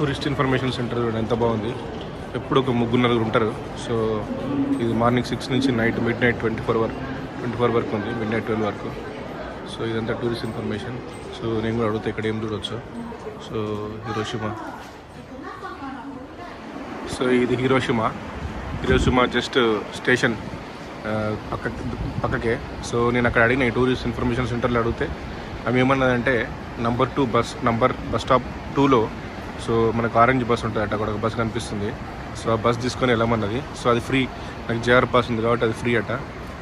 Tourist information centre ఎంత బాగుంది. ఎప్పుడు ఒక 3-4 ఉంటారు. సో ఇది మార్నింగ్ 6 నుంచి మిడ్ నైట్ 24 వరకు ఉంది, మిడ్ నైట్ 12 వరకు. సో ఇదంతా టూరిస్ట్ ఇన్ఫర్మేషన్. సో నేను కూడా అడుగుతా ఇక్కడ ఏం చూడవచ్చు. So Hiroshima. సో ఇది హిరోషిమా జస్ట్ స్టేషన్ పక్కకే. సో నేను అక్కడ అడిగిన ఈ టూరిస్ట్ ఇన్ఫర్మేషన్ సెంటర్లో అడిగితే ఆమె ఏమన్నదంటే బస్ స్టాప్ 2లో సో మనకు ఆరెంజ్ బస్ ఉంటుంది అట, అక్కడ ఒక బస్ కనిపిస్తుంది. సో ఆ బస్ తీసుకొని వెళ్ళమన్నది. సో అది ఫ్రీ, నాకు జేఆర్ పాస్ ఉంది కాబట్టి అది ఫ్రీ అట.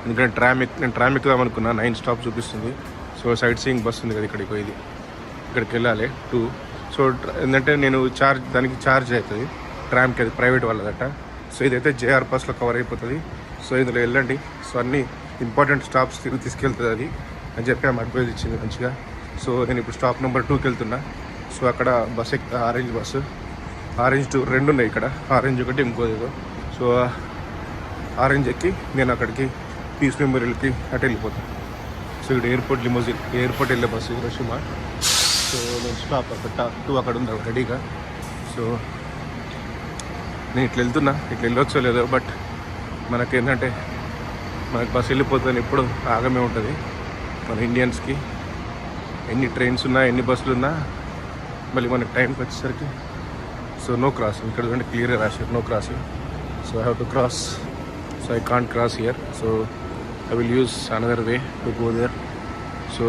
ఎందుకంటే నేను ట్రామ్ ఎక్కుదామనుకున్నా, 9 స్టాప్ చూపిస్తుంది. సో సైట్ సీయింగ్ బస్ ఉంది కదా ఇక్కడికి వెళ్ళాలి 2. సో ఏంటంటే నేను దానికి ఛార్జ్ అవుతుంది ట్రామ్కి, అది ప్రైవేట్ వాళ్ళదట. సో ఇదైతే జేఆర్ పాస్లో కవర్ అయిపోతుంది. సో ఇందులో వెళ్ళండి. సో అన్ని ఇంపార్టెంట్ స్టాప్స్ తీసుకెళ్తుంది అది అని చెప్పి ఆమె అడ్వైజ్ ఇచ్చింది మంచిగా. సో నేను ఇప్పుడు స్టాప్ నెంబర్ 2కి వెళ్తున్నా. సో అక్కడ బస్ ఆరెంజ్ బస్సు, ఆరెంజ్ 2 2 ఉన్నాయి ఇక్కడ, ఆరెంజ్ ఒకటి ఇంకోదేదో. సో ఆరెంజ్ ఎక్కి నేను అక్కడికి పీస్ మెమోరియల్కి అటు వెళ్ళిపోతాను. సో ఇక్కడ ఎయిర్పోర్ట్ వెళ్ళే బస్సు హిరోషిమా. సో నేను స్టాప్ అక్కడ 2 అక్కడ ఉంది రెడీగా. సో నేను ఇట్లా వెళ్ళొచ్చో లేదో, బట్ మనకేంటంటే మనకు బస్సు వెళ్ళిపోతుంది, ఎప్పుడు ఆగమే ఉంటుంది మన ఇండియన్స్కి. ఎన్ని ట్రైన్స్ ఉన్నా ఎన్ని బస్సులు ఉన్నా మళ్ళీ మనకి టైంకి వచ్చేసరికి సో నో క్రాసింగ్. ఇక్కడ చూడండి క్లియర్గా రాశారు no crossing. So I have to cross. So I can't cross here. So I will use another way to go there. So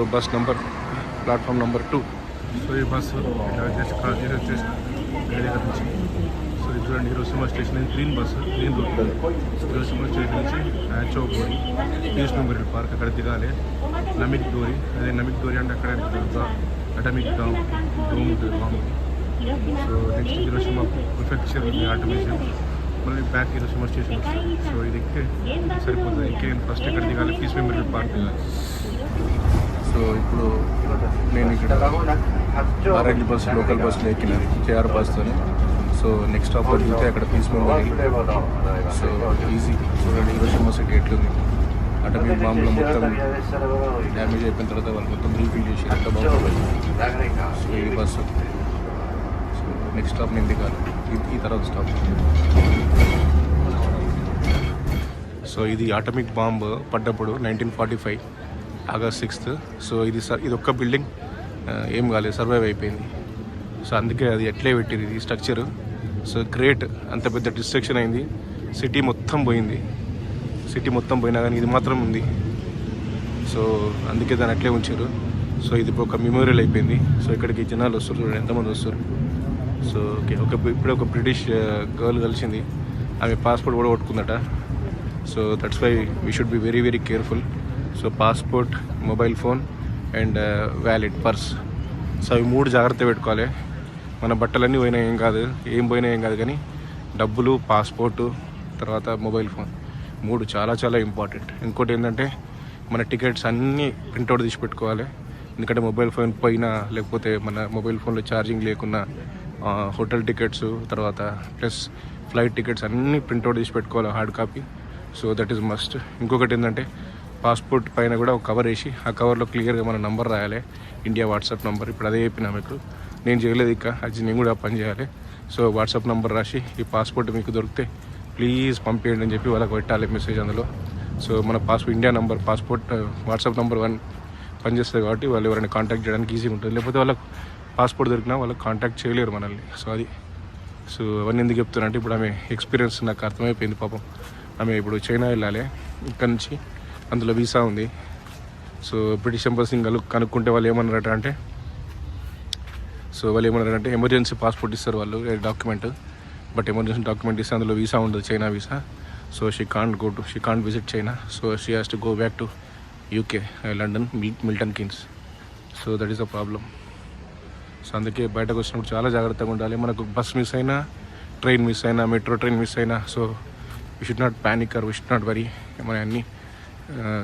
platform number 2. So ఈ బస్సు ఇట్లా జస్ట్ క్రాస్ చేసి వచ్చేసి దగ్గర నుంచి. సో ఇది చూడండి Hiroshima station, green bus, green route. Hiroshima station నుంచి చౌపూరి పీస్ మెమోరియల్ పార్క్ అక్కడ దిగాలి. నమిక్ డోరీ అంటే అక్కడ అటామిక్ డోమ్ ఉంటుంది బాంబుకి. So next Hiroshima prefecture automation, మళ్ళీ బ్యాక్ హిరోషిమా స్టేషన్ వస్తుంది. సో ఇది ఎక్కితే సరిపోతుంది. నేను ఫస్ట్ ఎక్కడ దిగాలి, పీస్ మెమోరియల్ పార్క్ దిగాలి. సో ఇప్పుడు నేను ఇక్కడ ఆరెంజ్ బస్సు లోకల్ బస్సులో ఎక్కినాను జేఆర్ బస్తో. సో నెక్స్ట్ స్టాప్ దిగితే అక్కడ పీస్ మెమోరియల్. So easy. చూడండి హిరోషిమా సిటీ ఎట్లుంది. అటామిక్ బాంబులో మొత్తం డ్యామేజ్ అయిపోయిన తర్వాత వాళ్ళు మొత్తం రీఫిల్ చేసి ఎంత బాగుంటుంది. సో ఈ బస్సు. సో నెక్స్ట్ స్టాప్ నేను దిగాలి, ఈ తర్వాత స్టాప్. సో ఇది అటామిక్ బాంబ్ పడ్డప్పుడు 1945 ఆగస్ట్ 6th. సో ఇది ఒక్క బిల్డింగ్ ఏం కాలేదు, సర్వైవ్ అయిపోయింది. సో అందుకే అది ఎట్లే పెట్టింది ఈ స్ట్రక్చరు. సో గ్రేట్, అంత పెద్ద డిస్ట్రక్షన్ అయింది, సిటీ మొత్తం పోయినా కానీ ఇది మాత్రం ఉంది. సో అందుకే దాన్ని అట్లే ఉంచారు. సో ఇది ఒక మెమోరియల్ అయిపోయింది. సో ఇక్కడికి జనాలు వస్తారు, ఎంతమంది వస్తారు. సో ఇప్పుడు ఒక బ్రిటిష్ గర్ల్ కలిసింది, ఆమె పాస్పోర్ట్ కూడా కొట్టుకుందట. So that's why we should be very very careful. So passport, mobile phone and wallet, purse. So అవి 3 జాగ్రత్త పెట్టుకోవాలి. మన బట్టలన్నీ పోయినా ఏం కాదు కానీ డబ్బులు, పాస్పోర్టు, తర్వాత మొబైల్ ఫోన్ 3 చాలా చాలా ఇంపార్టెంట్. ఇంకోటి ఏంటంటే మన టికెట్స్ అన్నీ ప్రింట్అవుట్ తీసి పెట్టుకోవాలి. ఎందుకంటే మొబైల్ ఫోన్ పోయినా, లేకపోతే మన మొబైల్ ఫోన్లో ఛార్జింగ్ లేకున్నా హోటల్ టికెట్స్, తర్వాత ప్లస్ ఫ్లైట్ టికెట్స్ అన్నీ ప్రింట్అవుట్ తీసి పెట్టుకోవాలి, hard copy. So that is must. ఇంకొకటి ఏంటంటే పాస్పోర్ట్ పైన కూడా ఒక కవర్ వేసి ఆ కవర్లో క్లియర్గా మన నంబర్ రాయాలి, ఇండియా వాట్సాప్ నెంబర్. ఇప్పుడు అదే చెప్పినా మీకు, నేను చేయలేదు ఇక, అది నేను కూడా పని చేయాలి. సో వాట్సాప్ నెంబర్ రాసి ఈ పాస్పోర్ట్ మీకు దొరికితే ప్లీజ్ పంపించండి అని చెప్పి వాళ్ళకి పెట్టాలి మెసేజ్ అందులో. సో మన India number passport WhatsApp number 1 పనిచేస్తుంది కాబట్టి వాళ్ళు ఎవరైనా కాంటాక్ట్ చేయడానికి ఈజీగా ఉంటుంది. లేకపోతే వాళ్ళకి పాస్పోర్ట్ దొరికినా వాళ్ళకి కాంటాక్ట్ చేయలేరు మనల్ని. సో అది. సో అవన్నీ ఎందుకు చెప్తున్నా అంటే ఇప్పుడు ఆమె ఎక్స్పీరియన్స్ నాకు అర్థమైపోయింది పాపం. ఆమె ఇప్పుడు చైనా వెళ్ళాలి ఇక్కడ నుంచి, అందులో వీసా ఉంది. సో బ్రిటిష్ ఎంబసీ కనుక్కుంటే వాళ్ళు ఏమన్నారంటే ఎమర్జెన్సీ పాస్పోర్ట్ ఇస్తారు వాళ్ళు, డాక్యుమెంట్. బట్ ఎమర్జెన్సీ డాక్యుమెంట్ ఇస్తే అందులో వీసా ఉండదు, China visa. So she can't visit China. So she has to go back to UK, London, Milton Keynes. So that is the problem. So అందుకే బయటకు వచ్చినప్పుడు చాలా జాగ్రత్తగా ఉండాలి. మనకు బస్ మిస్ అయినా, ట్రైన్ మిస్ అయినా, మెట్రో ట్రైన్ మిస్ అయినా, so we should not panic or we should not worry. మన అన్ని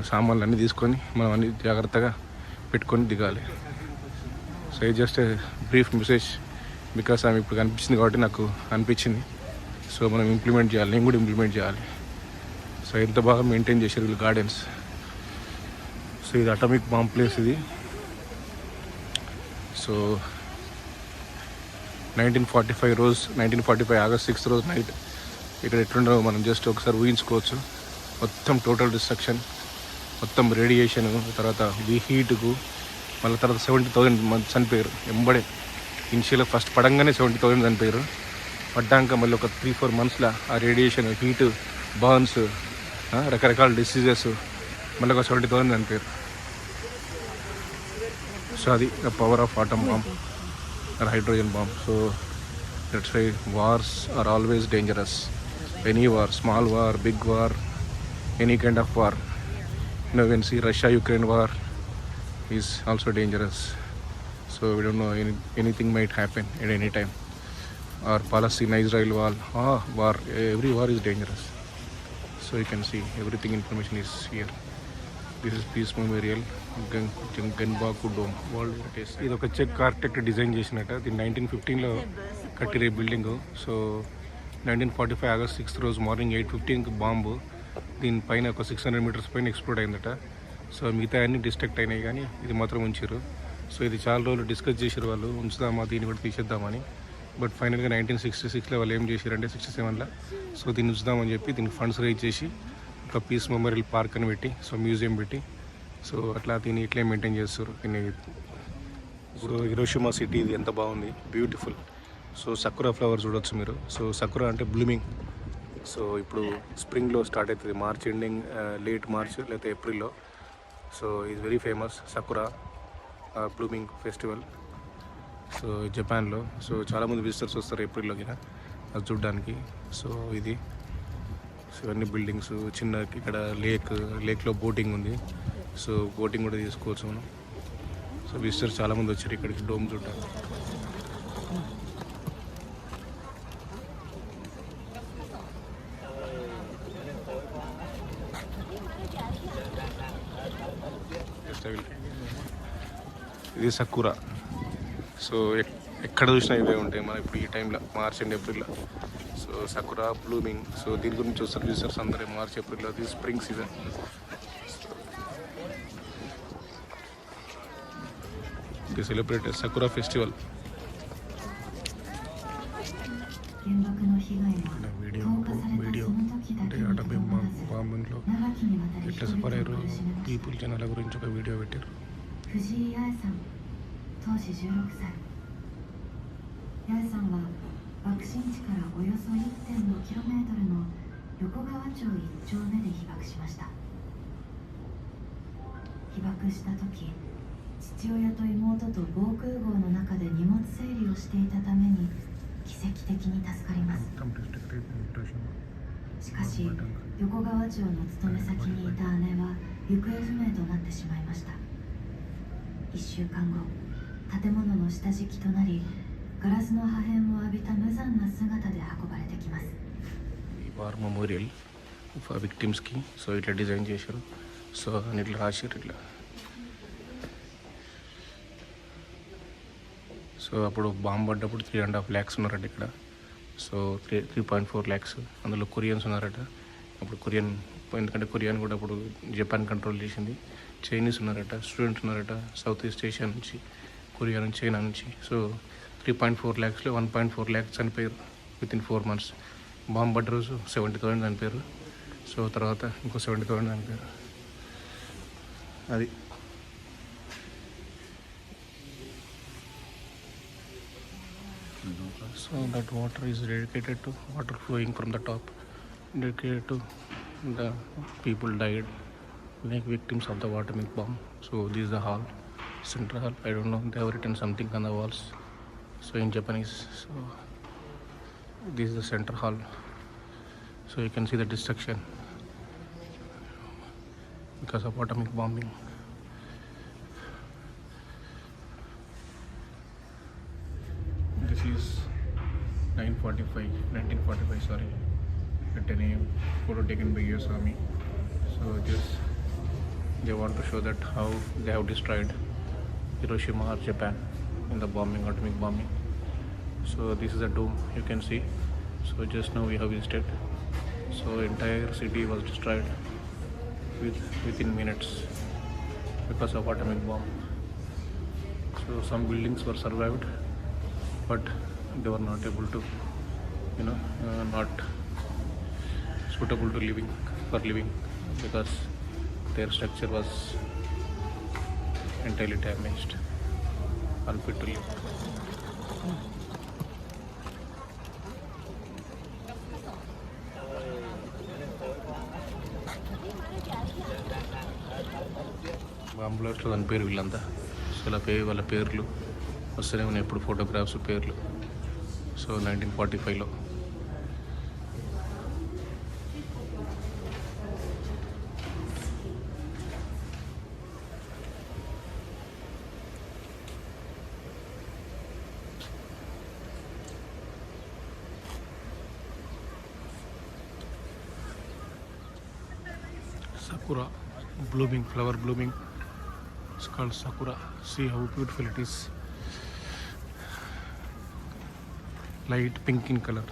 సామాన్లు అన్నీ తీసుకొని మనం అన్ని జాగ్రత్తగా పెట్టుకొని దిగాలి. సో ఇది జస్ట్ బ్రీఫ్ మెసేజ్, బికాస్ ఆమె ఇప్పుడు కనిపించింది కాబట్టి నాకు అనిపించింది. సో మనం ఇంప్లిమెంట్ చేయాలి, నేను కూడా ఇంప్లిమెంట్ చేయాలి. సో ఎంత బాగా మెయింటైన్ చేశారు వీళ్ళు గార్డెన్స్. సో ఇది అటామిక్ బాంబ్ ప్లేస్ ఇది. సో 1945 ఆగస్ట్ 6 రోజు నైట్ ఇక్కడ ఎట్లుండో మనం జస్ట్ ఒకసారి ఊహించుకోవచ్చు. మొత్తం టోటల్ డిస్ట్రక్షన్, మొత్తం రేడియేషన్, తర్వాత హీటుకు మళ్ళీ తర్వాత 70,000 మంది చనిపోయారు ఎంబడే. ఇనిషియల్ ఫస్ట్ పడంగానే 70,000 చనిపోయారు. పడ్డాక మళ్ళీ ఒక 3-4 మంత్స్లో ఆ రేడియేషన్, హీట్, బర్న్స్, రకరకాల డిసీజెస్, మళ్ళీ ఒక 70,000 చనిపోయారు. సో అది the power of atom bomb or hydrogen bomb. So that's why wars are always dangerous. Any war, small war, big war, any kind of war. when see Russia-Ukraine war is also dangerous. So we don't know, anything might happen at any time. Or Palestine-Israel war, every war is dangerous. So you can see everything, information is here. This is Peace Memorial, Genbaku Dome, World Heritage. ఇది ఒక check architect design చేసినట్ట. ఇది 1915లో కట్టిన building. So 1945 August 6 రోజు morning 8:15కి bomb దీనిపైన ఒక 600 metres పైన explode అయిందట. So మిగతా అన్నీ డిస్ట్రక్ట్ అయినాయి, కానీ ఇది మాత్రం ఉంచారు. సో ఇది చాలా రోజులు డిస్కస్ చేశారు వాళ్ళు, ఉంచుదామా దీన్ని కూడా తీసేద్దామని. బట్ ఫైనల్గా 1966లో వాళ్ళు ఏం చేశారంటే 67లో సో దీన్ని ఉంచుదామని చెప్పి దీనికి ఫండ్స్ రైజ్ చేసి ఒక పీస్ మెమోరియల్ పార్క్ అని పెట్టి, సో మ్యూజియం పెట్టి, సో అట్లా దీన్ని ఇట్లే మెయింటైన్ చేస్తారు దీన్ని. సో హిరోషిమా సిటీ ఇది ఎంత బాగుంది, బ్యూటిఫుల్. సో సకురా ఫ్లవర్ చూడొచ్చు మీరు. సో సకురా అంటే బ్లూమింగ్. సో ఇప్పుడు స్ప్రింగ్లో స్టార్ట్ అవుతుంది, మార్చ్ ఎండింగ్, లేట్ మార్చ్ లేకపోతే ఏప్రిల్లో. So is very famous Sakura blooming festival. So జపాన్లో. సో చాలామంది విజిటర్స్ వస్తారు ఏప్రిల్లోకి అది చూడడానికి. సో ఇది సో అన్ని బిల్డింగ్స్, చిన్న ఇక్కడ లేక్లో బోటింగ్ ఉంది. సో బోటింగ్ కూడా తీసుకోవచ్చు మనం. సో విజిటర్స్ చాలామంది వచ్చారు ఇక్కడికి డోమ్ చూడడానికి. ఇది సకురా. సో ఎక్కడ చూసినా ఇవే ఉంటాయి మన ఇప్పుడు ఈ టైంలో, మార్చ్ అండ్ ఏప్రిల్లో. So Sakura blooming. సో దీని గురించి చూస్తారు విజిటర్స్ అందరూ మార్చ్ ఏప్రిల్లో. ఇది spring season. The celebrated Sakura festival. Video అంటే ఆటోమేటిక్ బాంబింగ్లో ఎట్లా సఫర్ అయ్యారు పీపుల్, జనాల గురించి ఒక వీడియో పెట్టారు. 藤井八重さん、当時16歳。八重さんは爆心地からおよそ 1.5km の横川町1丁目で被爆しました。被爆した時、父親と妹と防空壕の中で荷物整理をしていたために奇跡的に助かります。しかし横川町の勤め先にいた姉は行方不明となってしまいました。1週間後、建物の下敷きとなり、ガラスの破片を浴びた無残な姿で運ばれてきます。వార్ మెమోరియల్ ఫర్ విక్టిమ్స్కి. సో ఇట్లా డిజైన్ చేశారు. సో అని ఇట్లా రాశారు ఇట్లా. సో అప్పుడు బాంబు పడ్డప్పుడు 3.5 lakhs ఉన్నారట ఇక్కడ. సో 3.4 lakhs అందులో కొరియన్స్ ఉన్నారట. అప్పుడు కొరియన్, ఎందుకంటే కొరియాని కూడా అప్పుడు జపాన్ కంట్రోల్ చేసింది. చైనీస్ ఉన్నారట, స్టూడెంట్స్ ఉన్నారట, సౌత్ ఈస్ట్ ఏషియా నుంచి, కొరియా నుంచి, చైనా నుంచి. సో 3.4 lakhsలో 1.4 lakhs చనిపోయారు వితిన్ 4 months. బాంబు పడ్డ రోజు 70,000 చనిపోయారు. సో తర్వాత ఇంకో 70,000 చనిపోయారు. అది so that water is dedicated to water flowing from the top, dedicated to the people died like victims of the atomic bomb. So this is the hall, central hall. I don't know, they have written something on the walls, so in Japanese. So this is the center hall. So you can see the destruction because of atomic bombing. This is 1945 sorry, at 10 AM, photo taken by US Army. So just they want to show that how they have destroyed Hiroshima or Japan in the bombing, atomic bombing. So this is a dome you can see. So just now we have visited. So entire city was destroyed within minutes because of atomic bomb. So some buildings were survived, but they were not able to, not suitable to living because their structure was entirely damaged, unfit to live. Bomb బ్లాస్ట్లో దాని పేరు వీళ్ళంతా. So ఇలా వాళ్ళ పేర్లు వస్తూనే ఉన్నాయి ఇప్పుడు, ఫోటోగ్రాఫ్స్ పేర్లు. సో 1945లో Sakura blooming, flower blooming. It's called Sakura. See how beautiful it is. Light pink in color.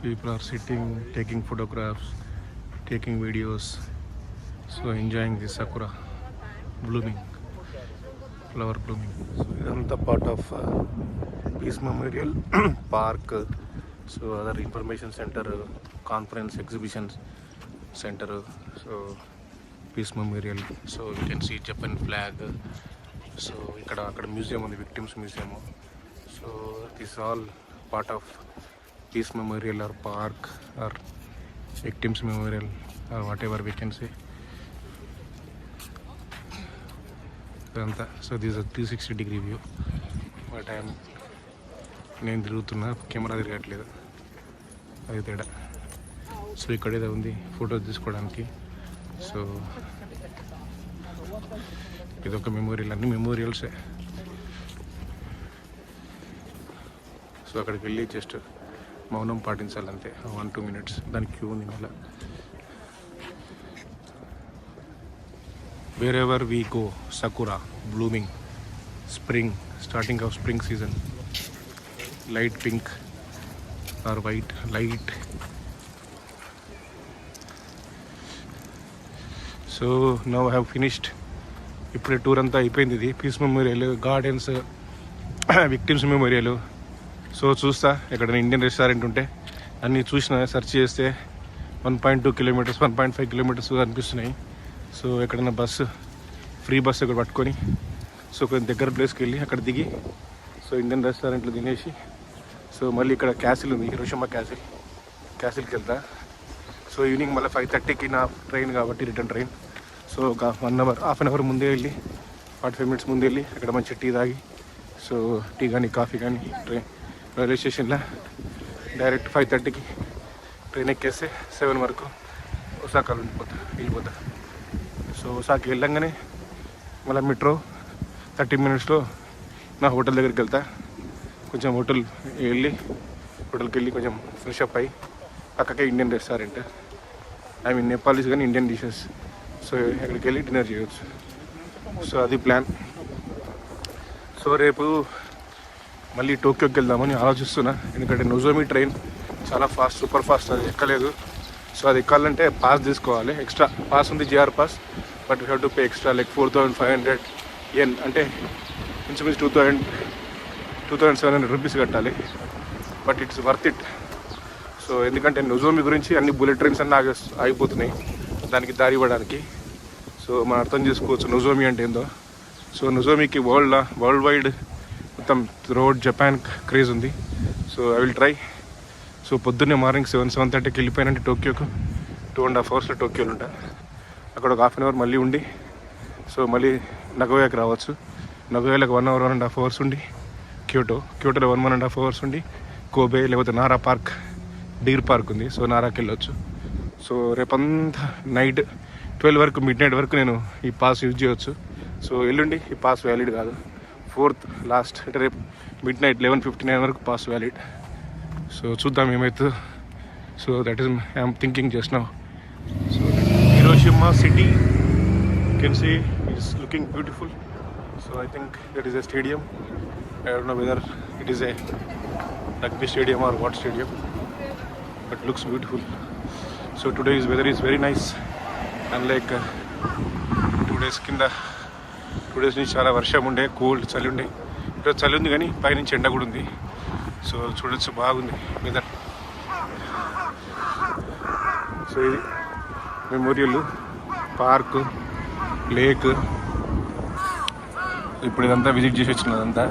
People are sitting, taking photographs, taking videos, so enjoying the sakura blooming, flower blooming. So idanతా part of Peace Memorial Park, so other information center, conference, exhibitions center, so Peace Memorial. So you can see Japan flag. So ఇక్కడ museum ఉంది, victims museum. So this all part of Peace Memorial or park or victims memorial or whatever we can say. So this is a 360-degree view, but నేను తిరుగుతున్నా, camera తిరగట్లేదు, అది తేడా. So ఇక్కడేదో ఉంది photo తీసుకోవడానికి. So ఇదొక memorial, అన్ని మెమోరియల్సే. So అక్కడికి వెళ్ళి జస్ట్ మౌనం పాటించాలంతే, 1-2 minutes. దానికి క్యూ ఉంది మళ్ళీ. wherever we go, sakura blooming, spring, starting of spring season, light pink or white, light. So now I have finished. ఇప్పుడే టూర్ అంతా అయిపోయింది. ఇది peace memorial, gardens, victims memorial. So చూస్తా ఎక్కడైనా ఇండియన్ రెస్టారెంట్ ఉంటే, అన్నీ చూసిన సెర్చ్ చేస్తే 1.2 kilometers, 1.5 kilometers అనిపిస్తున్నాయి. సో ఎక్కడైనా బస్సు, ఫ్రీ బస్సు ఇక్కడ పట్టుకొని, సో కొంచెం దగ్గర ప్లేస్కి వెళ్ళి అక్కడ దిగి, సో ఇండియన్ రెస్టారెంట్లో తినేసి, సో మళ్ళీ ఇక్కడ క్యాసిల్ ఉంది, హిరోషిమా క్యాసిల్కి వెళ్తా. సో ఈవినింగ్ మళ్ళీ 5:30కి నా ట్రైన్ కాబట్టి, రిటర్న్ ట్రైన్. సో ఒక 1 hour, హాఫ్ అన్ అవర్ ముందే వెళ్ళి, 45 minutes ముందే వెళ్ళి అక్కడ మంచి టీ తాగి, సో టీ కానీ కాఫీ కానీ రైల్వే స్టేషన్లో డైరెక్ట్ 5:30కి ట్రైన్ ఎక్కేస్తే 7 వరకు ఒసాకాలో వెళ్ళిపోతా. సో ఒసాకి వెళ్ళంగానే మళ్ళీ మెట్రో 30 minutesలో నా హోటల్ దగ్గరికి వెళ్తా. కొంచెం హోటల్కి వెళ్ళి కొంచెం ఫ్రెష్ అప్ అయ్యి, పక్కకే Indian restaurant, I mean Nepalese కానీ ఇండియన్ డిషెస్. సో అక్కడికి వెళ్ళి డిన్నర్ చేయవచ్చు. సో అది ప్లాన్. సో రేపు మళ్ళీ టోక్యోకి వెళ్దామని ఆలోచిస్తున్నా, ఎందుకంటే నొజోమి ట్రైన్ చాలా ఫాస్ట్, సూపర్ ఫాస్ట్, అది ఎక్కలేదు. సో అది ఎక్కాలంటే పాస్ తీసుకోవాలి, ఎక్స్ట్రా పాస్ ఉంది, JR pass, but you have to pay extra like 4,500 yen, అంటే ఇంచుమించు 2,700 rupees కట్టాలి. But it's worth it. So ఎందుకంటే నొజోమి గురించి అన్ని బుల్లెట్ ట్రైన్స్ అన్నీ ఆగిపోతున్నాయి దానికి దారి ఇవ్వడానికి. సో మనం అర్థం చేసుకోవచ్చు నొజోమి అంటే ఏందో. సో నొజోమికి వరల్డ్ వైడ్ మొత్తం రోడ్ జపాన్ క్రేజ్ ఉంది. So I will try. So పొద్దున్నే మార్నింగ్ 7:30కి వెళ్ళిపోయానంటే టోక్యోకు 2.5 hours టోక్యోలో ఉంటా. అక్కడ ఒక 1/2 hour మళ్ళీ ఉండి, సో మళ్ళీ నగోయాకి రావచ్చు. నగోయాలకు 1 hour, 1.5 hours ఉండి, క్యోటోలో 1.5 hours ఉండి, కోబే లేకపోతే నారా పార్క్, డీర్ పార్క్ ఉంది, సో నారాకి వెళ్ళొచ్చు. సో రేపంతా నైట్ 12 వరకు, మిడ్ నైట్ వరకు నేను ఈ పాస్ యూజ్ చేయవచ్చు. సో ఎల్లుండి ఈ పాస్ వ్యాలిడ్ కాదు, 4th లాస్ట్, అంటే రేపు మిడ్ నైట్ 11:59 వరకు పాస్ వ్యాలిడ్. సో చూద్దాం ఏమవుతుందో. So that is I'm thinking just now. So Hiroshima city you can see is looking beautiful. So I think that is a stadium. I don't know whether it is a rugby stadium or what stadium, but looks beautiful. So today's weather is very nice, unlike 2 days కింద 2 days నుంచి చాలా వర్షం ఉండే, cold చలి ఉండే. ఇప్పుడు చలి ఉంది కానీ పైనుంచి ఎండ కూడా ఉంది. సో చూడొచ్చు, బాగుంది వెదర్. సో ఇది మెమోరియల్ పార్క్, లేక్. ఇప్పుడు ఇదంతా విజిట్ చేసి వచ్చినదంతా.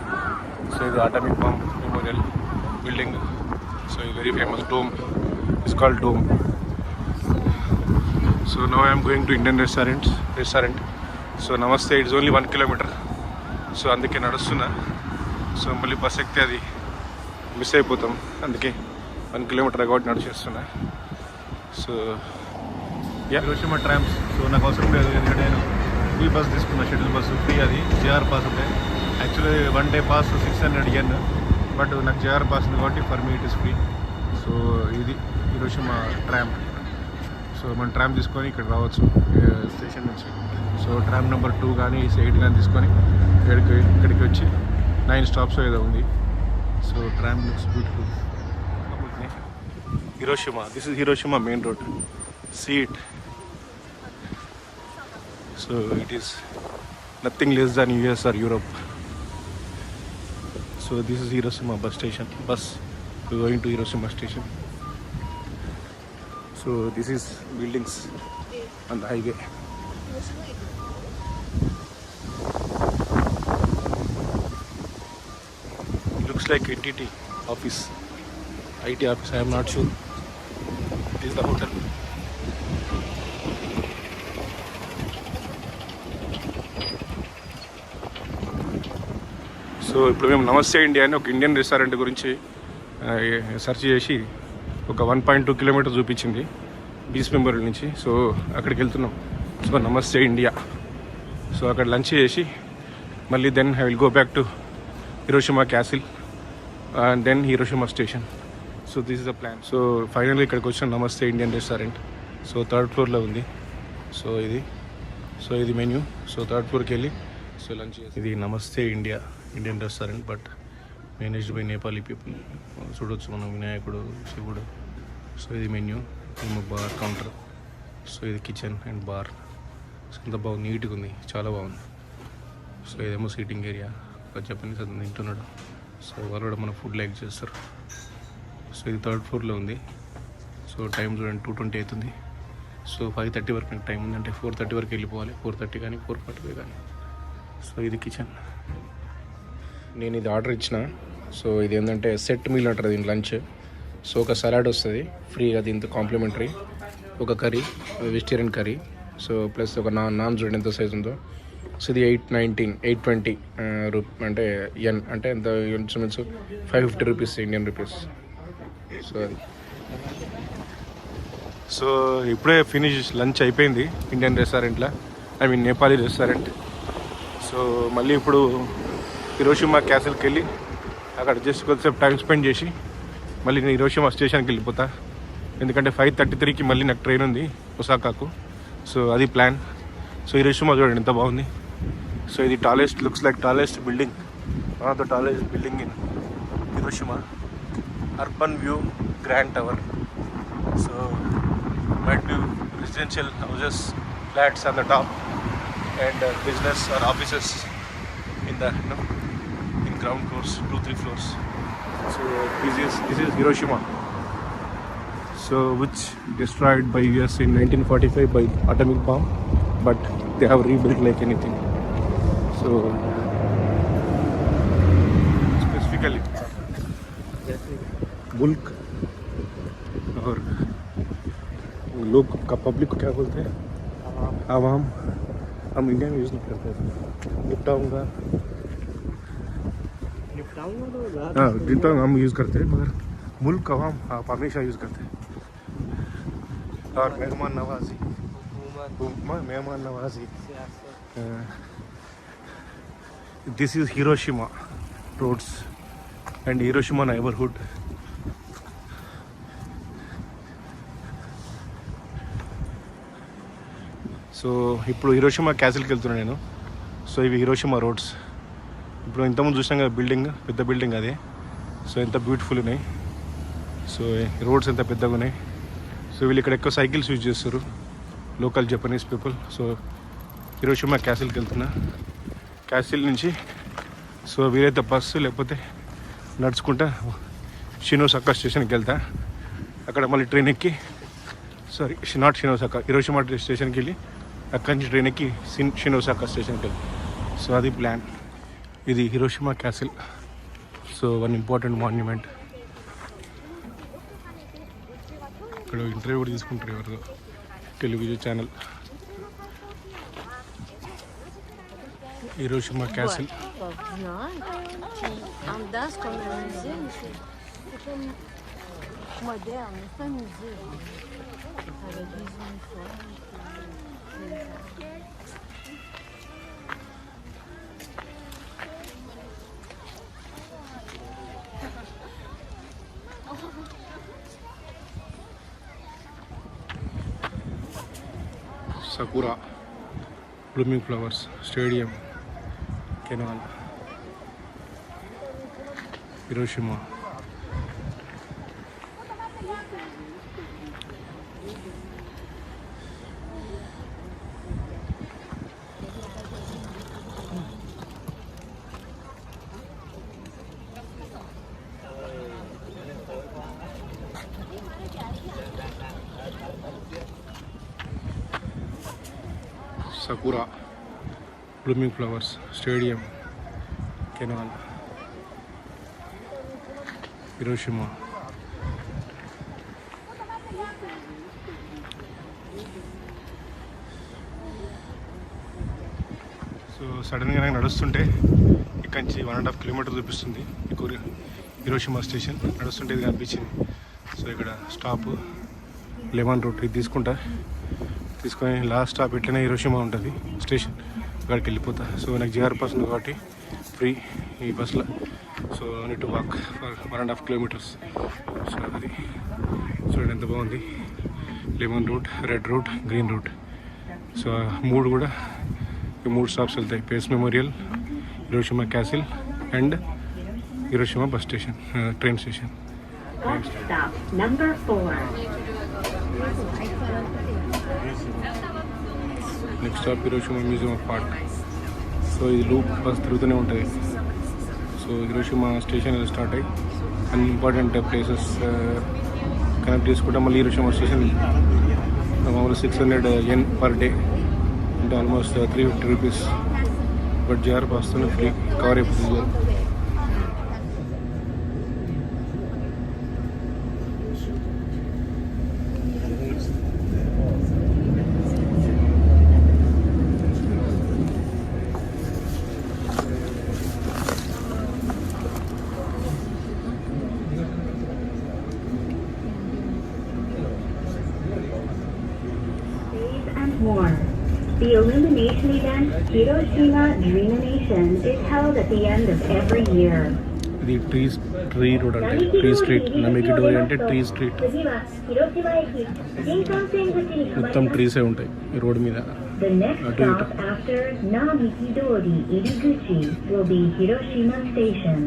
సో ఇది atomic bomb memorial building. So ఇది very famous dome, it's called dome. So now I'm going to Indian restaurant. So Namaste, it's only 1 kilometer. So అందుకే నడుస్తున్నా. సో మళ్ళీ బస్ ఎక్కితే అది మిస్ అయిపోతాం, అందుకే 1 kilometer కాబట్టి నడిచేస్తున్నా. So Hiroshima trams. సో నాకు అవసరం లేదు, ఎందుకంటే నేను ఈ బస్ తీసుకున్నా, షెడ్యూల్ బస్సు ఫ్రీ. అది జేఆర్ పాస్ ఉంటాయి. Actually 1 day pass 600 yen, but నాకు జేఆర్ పాస్ ఉంది కాబట్టి for me it is free. So ఇది హిరోషిమా ట్రామ్. సో మనం ట్రామ్ తీసుకొని ఇక్కడ రావచ్చు స్టేషన్ నుంచి. సో ట్రామ్ నెంబర్ 2 కానీ 8 కానీ తీసుకొని ఇక్కడికి వచ్చి 9 stops ఏదో ఉంది. So tram looks beautiful. Hiroshima. This is Hiroshima main road. See it. So it is nothing less than US or Europe. So this is Hiroshima bus station. We're going to Hiroshima station. So this is buildings on the highway. It looks like NTT office, IT office. I am not sure. It is the hotel. So ఇప్పుడు మేము నమస్తే India అని ఒక Indian restaurant గురించి search చేసి ఒక 1.2 kilometers చూపించింది beach member నుంచి. సో అక్కడికి వెళ్తున్నాం. సో నమస్తే ఇండియా. సో అక్కడ లంచ్ చేసి మళ్ళీ then I will go back to Hiroshima castle and then Hiroshima station. So this is the plan. So ఫైనల్గా ఇక్కడికి వచ్చిన నమస్తే ఇండియన్ రెస్టారెంట్. సో 3rd floorలో ఉంది. సో ఇది మెన్యూ. సో 3rd floorకి వెళ్ళి సో లంచ్ చేసి, ఇది నమస్తే Indian restaurant, but managed by Nepali people. చూడొచ్చు మనం వినాయకుడు, శివుడు. సో ఇది మెన్యూ, ఇది బార్ కౌంటర్. సో ఇది కిచెన్ అండ్ బార్. సో అంత బాగుంది, నీట్గా ఉంది, చాలా బాగుంది. సో ఇదేమో సీటింగ్ ఏరియా. ఒక జపనీస్ అతను తింటున్నాడు. సో వాళ్ళు కూడా మన ఫుడ్ లైక్ చేస్తారు. సో ఇది 3rd floorలో ఉంది. సో టైం చూడండి 2:20 అవుతుంది. సో 5:30 వరకు నాకు టైం ఉంది, అంటే 4:30 వరకు వెళ్ళిపోవాలి. 4:30 కానీ 4:45 కానీ. సో ఇది కిచెన్. నేను ఇది ఆర్డర్ ఇచ్చిన. సో ఇది ఏంటంటే సెట్ మీల్ అంటారు దీని లంచ్. సో ఒక సలాడ్ వస్తుంది ఫ్రీగా దీంతో కాంప్లిమెంటరీ, ఒక curry, vegetarian curry. So plus ఒక నాన్ చూడండి ఎంత సైజ్ ఉందో. సో ఇది 820 అంటే ఎన్ అంటే ఎంత ఇంచుమించు 550 రూపీస్, ఇండియన్ రూపీస్. సో అది. సో ఇప్పుడే ఫినిష్ లంచ్ అయిపోయింది ఇండియన్ రెస్టారెంట్లో, నేపాలీ రెస్టారెంట్. సో మళ్ళీ ఇప్పుడు హిరోషిమా క్యాసిల్కి వెళ్ళి అక్కడ జస్ట్ కొద్దిసేపు టైం స్పెండ్ చేసి మళ్ళీ నేను హిరోషిమా స్టేషన్కి వెళ్ళిపోతా. ఎందుకంటే 5:33కి మళ్ళీ నాకు ట్రైన్ ఉంది ఒసాకాకు. సో అది ప్లాన్. సో హిరోషిమా చూడండి ఎంత బాగుంది. సో ఇది looks like tallest building, one of the tallest building in Hiroshima. Urban view grand tower. So might be residential houses, flats on the top, and business or offices in the in ground floors, 2-3 floors. So this is Hiroshima. So which destroyed by US in 1945 by atomic bomb, but they have rebuilt like anything. So specifically मुल्क और लोग का public को क्या बोलते हैं, आवाम. हम India में यूज़ नहीं करते. निपटाऊंगा हाँ जितना हम यूज़ करते हैं, मगर मुल्क आवाम आप हमेशा यूज़ करते हैं. और मेहमान नवाजी. This is Hiroshima roads and Hiroshima neighborhood. So ఇప్పుడు హిరోషిమా క్యాసిల్కి వెళ్తున్నాను నేను. సో ఇవి హిరోషిమా రోడ్స్. ఇప్పుడు ఇప్పుడు ఇంతకుముందు చూసాం కదా బిల్డింగ్, పెద్ద బిల్డింగ్ అదే. సో ఎంత బ్యూటిఫుల్ ఉన్నాయి. సో రోడ్స్ ఎంత పెద్దగా ఉన్నాయి. సో వీళ్ళు ఇక్కడ ఎక్కువ సైకిల్స్ యూజ్ చేస్తారు, local Japanese people. So Hiroshima క్యాసిల్కి వెళ్తున్నా. క్యాసిల్ నుంచి సో వీలైతే బస్సు లేకపోతే నడుచుకుంటా షినోసాకా స్టేషన్కి వెళ్తా. అక్కడ మళ్ళీ ట్రైన్ ఎక్కి నాట్ షినోసాకా, హిరోషిమా స్టేషన్కి వెళ్ళి అక్కడి నుంచి ట్రైన్ ఎక్కి షినోసాకా స్టేషన్కి వెళ్ళి. సో అది ప్లాన్. ఇది Hiroshima castle. So one important monument. ఇక్కడ ఇంటర్వ్యూ కూడా తీసుకుంటారు ఎవరిదో, television channel. Hiroshima Castle. Non, un das comme un musée, monsieur. C'est comme moderne, c'est pas un musée. Avec des uniformes. Sakura, blooming flowers, stadium, canal, Hiroshima. Sakura, blooming flowers, stadium, canal, Hiroshima. So సడన్గా నాకు నడుస్తుంటే ఇక్కడి నుంచి 1.5 kilometre చూపిస్తుంది Hiroshima station. నడుస్తుంటే ఇది కనిపించింది. So ఇక్కడ స్టాప్ లెమన్ రూట్ ఇది తీసుకొని లాస్ట్ స్టాప్ ఇట్లనే హిరోషిమా ఉంటుంది స్టేషన్. అక్కడికి వెళ్ళిపోతా. సో నాకు జిఆర్ పాస్ ఉంది కాబట్టి ఫ్రీ ఈ బస్లో. So need to walk for 1.5 kilometres. So అది చూడండి ఎంత బాగుంది. Lemon route, red route, green route. So ఈ మూడు స్టాప్స్ వెళ్తాయి. Peace memorial, Hiroshima castle and Hiroshima bus station, train station. Stop number 4. Next stop Hiroshima museum of art. So ఇది loop bus తిరుగుతూనే ఉంటుంది. సో హిరోషిమా స్టేషన్ స్టార్ట్ అయ్యి అన్ని important places connect చేసుకుంటే మళ్ళీ హిరోషిమా స్టేషన్ మామూలు 600 yen per day, అంటే almost 350 rupees. But JR పాస్తోనే ఫ్రీ కవర్ అయిపోతుంది. And more. The illumination event, Hiroshima Dreamination, is held at the end of every year. ఇది tree road అంటే tree street. నమికిడోరి అంటే tree street. మొత్తం ట్రీసే ఉంటాయి ఈ రోడ్ మీద. The next stop after Namikidori Iriguchi will be Hiroshima Station.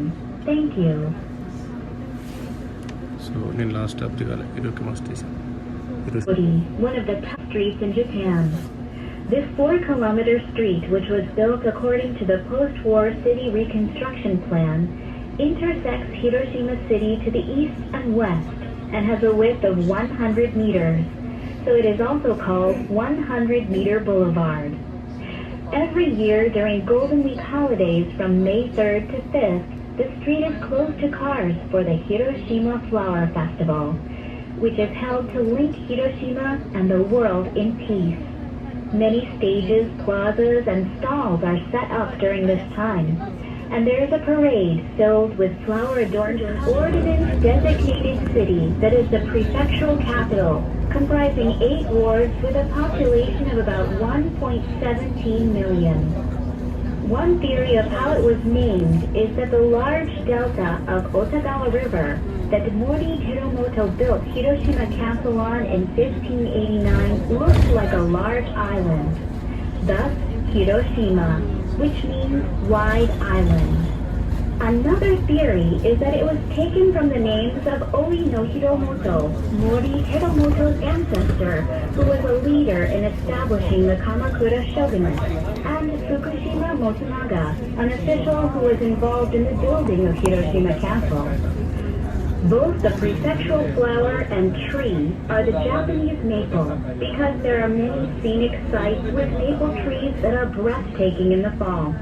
Thank you. So నేను last stop దిగాలి Hiroshima station. One of the top streets in Japan. This 4-kilometer street, which was built according to the post-war city reconstruction plan, intersects Hiroshima City to the east and west and has a width of 100 meters, so it is also called 100-meter Boulevard. Every year during Golden Week holidays from May 3rd to 5th, the street is closed to cars for the Hiroshima Flower Festival, which is held to link Hiroshima and the world in peace. Many stages, plazas, and stalls are set up during this time, and there is a parade filled with flower-adorned ordnance-designated city that is the prefectural capital, comprising 8 wards with a population of about 1.17 million. One theory of how it was named is that the large delta of Otagawa River that Mori Hiromoto built Hiroshima Castle on in 1589 looked like a large island. Thus, Hiroshima, which means wide island. Another theory is that it was taken from the names of Oi no Hiromoto, Mori Hiromoto's ancestor, who was a leader in establishing the Kamakura shogunate, and Fukushima Motonaga, an official who was involved in the building of Hiroshima Castle. Both the prefectural flower and tree are the Japanese maple, because there are many scenic sites with maple trees that are breathtaking in the fall.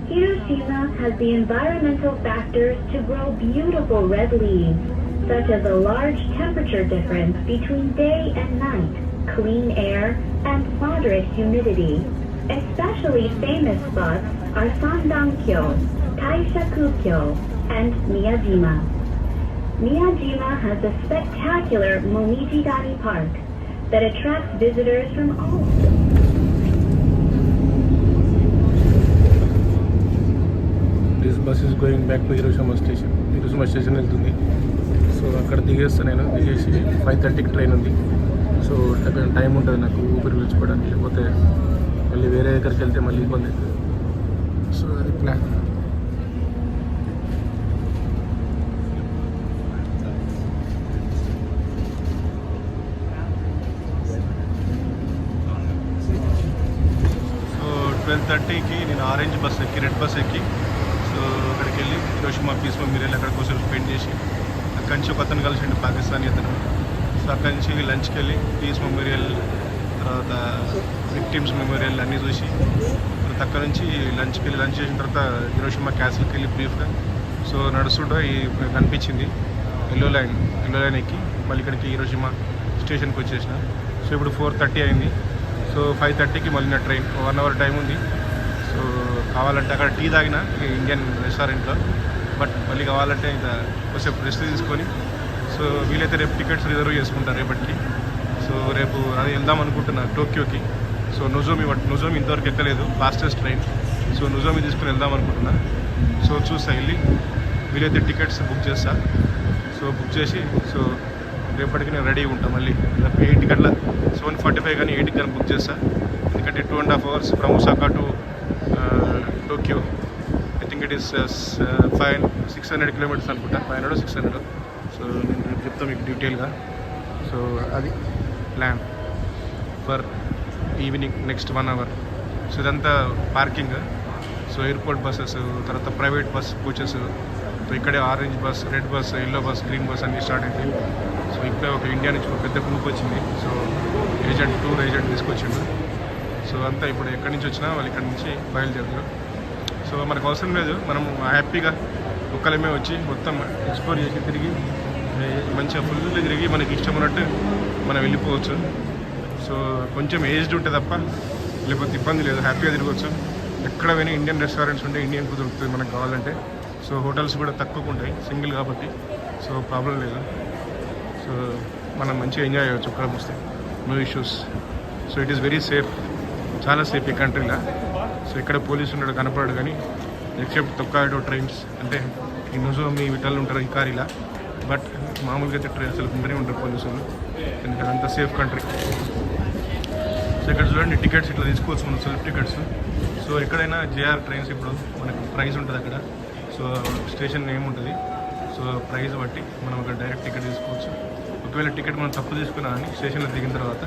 Hiroshima has the environmental factors to grow beautiful red leaves, such as a large temperature difference between day and night, clean air, and moderate humidity. Especially famous spots are Sandankyo, Taishakukyo, and Miyajima. Miyajima has a spectacular Momiji-dani Park that attracts visitors from all. This bus is going back to Hiroshima station. Hiroshima station వెళ్తుంది. So అక్కడ దిగేస్తాను నేను. దిగేసి 5:30కి train ఉంది. So అక్కడ time ఉంటుంది నాకు ఊపిరి పీల్చుకోవడానికి. లేకపోతే మళ్ళీ వేరే దగ్గరికి వెళ్తే మళ్ళీ ఇబ్బంది అవుతుంది. సో అది ప్లాన్. సో 12:30కి నేను ఆరెంజ్ బస్ ఎక్కి, రెడ్ బస్ ఎక్కి, సో అక్కడికి వెళ్ళి హిరోషిమా పీస్ మెమోరియల్ అక్కడ కోసం స్పెండ్ చేసి, అక్కడి నుంచి ఒక అతను కలిసిండు, పాకిస్తానీ అతను. సో అక్కడి నుంచి లంచ్కి వెళ్ళి పీస్ మెమోరియల్, తర్వాత విక్టిమ్స్ మెమోరియల్ అన్నీ చూసి, తర్వాత అక్కడ నుంచి లంచ్ చేసిన తర్వాత హిరోషిమా క్యాసిల్కి వెళ్ళి బ్రీఫ్గా. సో నడుస్తుంటే కనిపించింది ఎల్లో లైన్ ఎక్కి మళ్ళీ ఇక్కడికి హిరోషిమా స్టేషన్కి వచ్చేసిన. సో ఇప్పుడు 4:30 అయింది. సో 5:30కి మళ్ళీ నా ట్రైన్. 1 అవర్ టైం ఉంది. సో కావాలంటే అక్కడ టీ తాగిన ఇండియన్ రెస్టారెంట్లో, బట్ మళ్ళీ కావాలంటే ఇంకా కొంచెం రెస్ట్ తీసుకొని, సో వీలైతే రేపు టికెట్స్ రిజర్వ్ చేసుకుంటాను రేపటికి. సో రేపు అది వెళ్దాం అనుకుంటున్నా టోక్యోకి. సో నొజోమి ఇంతవరకు ఎక్కలేదు, ఫాస్టెస్ట్ ట్రైన్. సో నొజోమి తీసుకుని వెళ్దాం అనుకుంటున్నా. సో చూస్తా, వెళ్ళి వీలైతే టికెట్స్ బుక్ చేస్తా. సో బుక్ చేసి, సో రేపటికి నేను రెడీగా ఉంటాను. మళ్ళీ 8కి అట్లా 7:45 కానీ 8కి కానీ బుక్ చేస్తా. ఎందుకంటే 2.5 hours from Osaka to Tokyo. I think it is 600 kilometers అనుకుంటా, 500 or 600. సో నేను రేపు చెప్తాను మీకు డీటెయిల్గా. సో అది plan for evening next 1 hour. So ఇదంతా పార్కింగ్. సో ఎయిర్పోర్ట్ బస్సెస్, తర్వాత ప్రైవేట్ బస్ కోచెస్. సో ఇక్కడే orange bus, red bus, yellow bus, green bus అన్నీ స్టార్ట్ అయింది. సో ఇప్పుడే ఒక ఇండియా నుంచి ఒక పెద్ద గ్రూప్ వచ్చింది. సో టూర్ ఏజెంట్ తీసుకొచ్చిండు. సో అంతా ఇప్పుడు ఎక్కడి నుంచి వచ్చినా వాళ్ళు ఇక్కడి నుంచి బయలుదేరుతారు. సో మనకు అవసరం లేదు, మనం హ్యాపీగా ఒక్కలమే వచ్చి మొత్తం ఎక్స్ప్లోర్ చేసి తిరిగి మంచిగా ఫుల్ తిరిగి మనకి ఇష్టం ఉన్నట్టు మనం వెళ్ళిపోవచ్చు. సో కొంచెం ఏజ్డ్ ఉంటే తప్ప లేకపోతే ఇబ్బంది లేదు, హ్యాపీగా తిరగవచ్చు. ఎక్కడ పోయినా ఇండియన్ రెస్టారెంట్స్ ఉంటే ఇండియన్ ఫుడ్ దొరుకుతుంది మనకు కావాలంటే. సో హోటల్స్ కూడా తక్కువగా ఉంటాయి, సింగిల్ కాబట్టి. సో ప్రాబ్లం లేదు. సో మనం మంచిగా ఎంజాయ్ చేయవచ్చు ఒక్కడ వస్తే, no issues. So it is very safe, చాలా సేఫ్ ఈ కంట్రీలో. సో ఇక్కడ పోలీసు ఉన్నాడు కనపడాడు, కానీ ఎక్సెప్ట్ తొక్కాడో ట్రైన్స్ అంటే ఈ నొజోమి విటల్ ఉంటారు ఈ కారీలా. బట్ మామూలుగా అయితే ట్రైన్స్ ఉంటూనే ఉంటారు పోలీసులు, ఎందుకంటే అంత సేఫ్ కంట్రీ. సో ఇక్కడ చూడండి టికెట్స్ ఇట్లా తీసుకోవచ్చు మనం, సెల్ఫ్ టికెట్స్. సో ఎక్కడైనా జేఆర్ ట్రైన్స్ ఇప్పుడు మనకు ప్రైస్ ఉంటుంది అక్కడ. సో స్టేషన్ నేమ్ ఉంటుంది. సో ప్రైస్ బట్టి మనం అక్కడ డైరెక్ట్ టికెట్ తీసుకోవచ్చు. ఒకవేళ టికెట్ మనం తప్పు తీసుకున్నా అని స్టేషన్లో దిగిన తర్వాత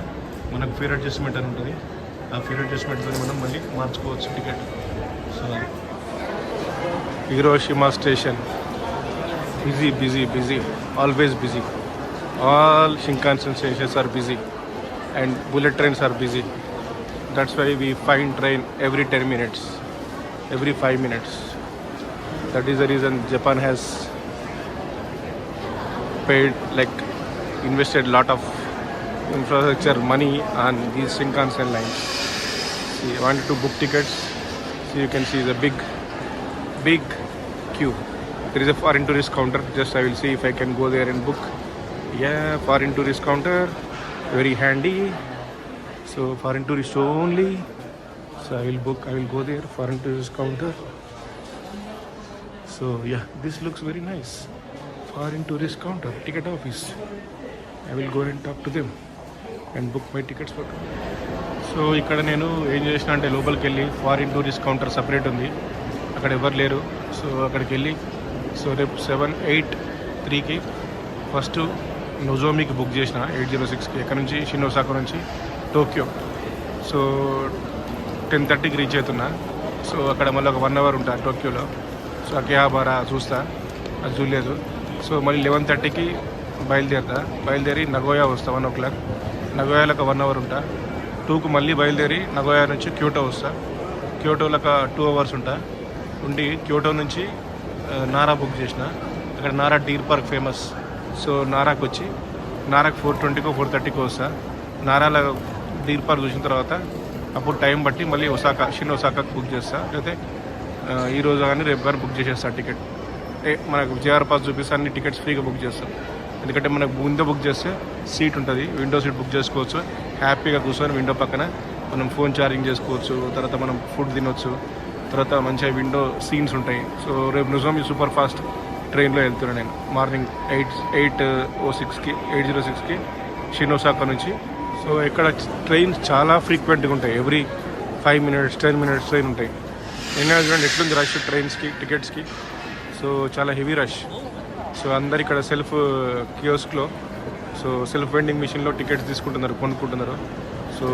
మనకు ఫేర్ అడ్జస్ట్మెంట్ అని ఉంటుంది. ఆ ఫేర్ అడ్జస్ట్మెంట్తో మనం మళ్ళీ మార్చుకోవచ్చు ticket. So Hiroshima station, busy, always busy. All Shinkansen stations are busy and bullet trains are busy. That's why we find train every 10 minutes, every 5 minutes. That is the reason Japan has paid, invested a lot of infrastructure money on these Shinkansen lines. See, I wanted to book tickets. So you can see the big queue. There is a foreign tourist counter. Just I will see if I can go there and book. Yeah, foreign tourist counter, very handy. So foreign tourist only. So I will go there, foreign tourist counter. So yeah, this looks very nice. Foreign tourist counter, ticket office. I will go and talk to them and book my tickets for them. So ఇక్కడ నేను ఏం చేసిన అంటే లోపలికి వెళ్ళి foreign tourist counter separate ఉంది, అక్కడ ఎవరు లేరు. సో అక్కడికి వెళ్ళి సో రేపు 7-8-3కి ఫస్ట్ నొజోమికి బుక్ చేసిన 806కి ఎక్కడ నుంచి షినోసాకా నుంచి టోక్యో. సో 10:30కి రీచ్ అవుతున్నా. సో అక్కడ మళ్ళీ ఒక 1 అవర్ ఉంటా టోక్యోలో. సో అకిహాబారా చూస్తా, అది చూడలేదు. సో మళ్ళీ 11:30కి బయలుదేరి నగోయా వస్తా 1 o'clock. నగోయాలో ఒక 1 అవర్ ఉంటా. 2కు మళ్ళీ బయలుదేరి నగోయా నుంచి క్యోటో వస్తా. క్యోటోలో ఒక 2 hours ఉంటా. ఉండి క్యోటో నుంచి నారా బుక్ చేసిన. అక్కడ Nara deer park famous. So నారాకు వచ్చి నారాకు 4:20కో 4:30కో వస్తా. నారాలో డీర్ పార్క్ చూసిన తర్వాత అప్పుడు టైం బట్టి మళ్ళీ షినోసాకాకు బుక్ చేస్తా. లేకపోతే ఈరోజు కానీ రేపు కానీ బుక్ చేసేస్తా టికెట్. మనకు జేఆర్ పాస్ చూపిస్తే అన్ని టికెట్స్ ఫ్రీగా బుక్ చేస్తాం. ఎందుకంటే మనకు ముందే బుక్ చేస్తే సీట్ ఉంటుంది, విండో సీట్ బుక్ చేసుకోవచ్చు. హ్యాపీగా కూర్చొని విండో పక్కన మనం ఫోన్ ఛార్జింగ్ చేసుకోవచ్చు. తర్వాత మనం ఫుడ్ తినొచ్చు. తర్వాత మంచిగా విండో సీన్స్ ఉంటాయి. సో రేపు నొజోమి సూపర్ ఫాస్ట్ ట్రైన్లో వెళ్తున్నాను నేను. మార్నింగ్ 8:06కి షినోసాకా నుంచి. సో ఇక్కడ ట్రైన్స్ చాలా ఫ్రీక్వెంట్గా ఉంటాయి. ఎవ్రీ 5 minutes 10 minutes ట్రైన్ ఉంటాయి. అయినా చూడండి ఎట్లుంది రష్ ట్రైన్స్కి, టికెట్స్కి. సో చాలా హెవీ రష్. సో అందరు ఇక్కడ సెల్ఫ్ కియోస్క్లో, సో సెల్ఫ్ వెండింగ్ మిషన్లో టికెట్స్ తీసుకుంటున్నారు, కొనుక్కుంటున్నారు. సో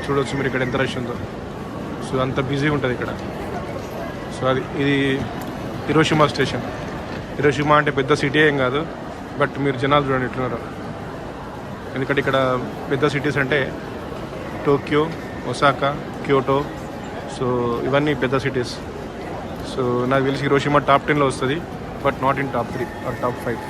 చూడవచ్చు మీరు ఇక్కడ ఎంత రష్ ఉందో. సో అంత బిజీ ఉంటుంది ఇక్కడ. సో ఇది హిరోషిమా స్టేషన్. హిరోషిమా అంటే పెద్ద సిటీ ఏం కాదు, బట్ మీరు జనాలు చూడండి ఎట్లున్నారు. ఎందుకంటే ఇక్కడ పెద్ద సిటీస్ అంటే టోక్యో, ఒసాకా, క్యోటో. సో ఇవన్నీ పెద్ద సిటీస్. సో నాకు తెలిసి హిరోషిమా టాప్ 10లో వస్తుంది, but not in top 3 or top 5.